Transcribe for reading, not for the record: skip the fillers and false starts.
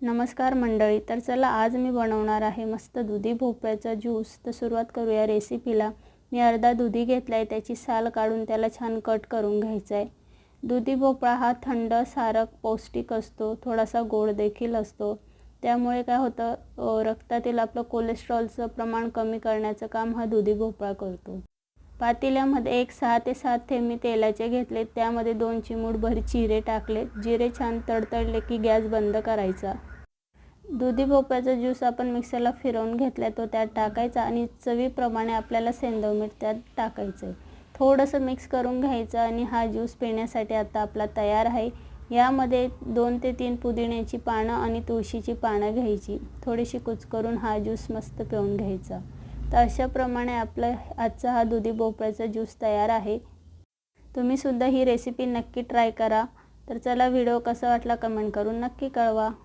नमस्कार मंडळी. तर चला आज मी बनवणार आहे मस्त दुधी भोपळ्याचा ज्यूस. तर सुरुवात करूया रेसिपीला. मी अर्धा दुधी घेतला आहे, त्याची साल काढून त्याला छान कट करून घ्यायचं आहे. दुधी भोपळा हा थंड, सारक, पौष्टिक असतो, थोडासा गोड देखील असतो. त्यामुळे काय होतं, रक्तातील आपलं कोलेस्ट्रॉलचं प्रमाण कमी करण्याचं काम हा दुधी भोपळा करतो. पातेल्यामध्ये 6 ते 7 थेंब मी तेलाचे घेतले, त्यामध्ये 2 चिमूटभर जिरे टाकले. जिरे छान तडतडले की गॅस बंद करायचा. दुधी भोपळ्याचा ज्यूस आपण मिक्सरला फिरवून घेतला तो त्यात टाकायचा आणि चवीप्रमाणे आपल्याला सेंधव मीठ त्यात टाकायचं आहे. थोडंसं मिक्स करून घ्यायचं आणि हा ज्यूस पिण्यासाठी आता आपला तयार आहे. यामध्ये 2 ते 3 पुदिन्याची पानं आणि तुळशीची पानं घ्यायची. थोडीशी कुचकरून हा ज्यूस मस्त पिऊन घ्यायचा. तर अशाप्रमाणे आपला आजचा हा दुधी भोपळ्याचा ज्यूस तयार आहे. तुम्हीसुद्धा ही रेसिपी नक्की ट्राय करा. तर चला, व्हिडिओ कसा वाटला कमेंट करून नक्की कळवा.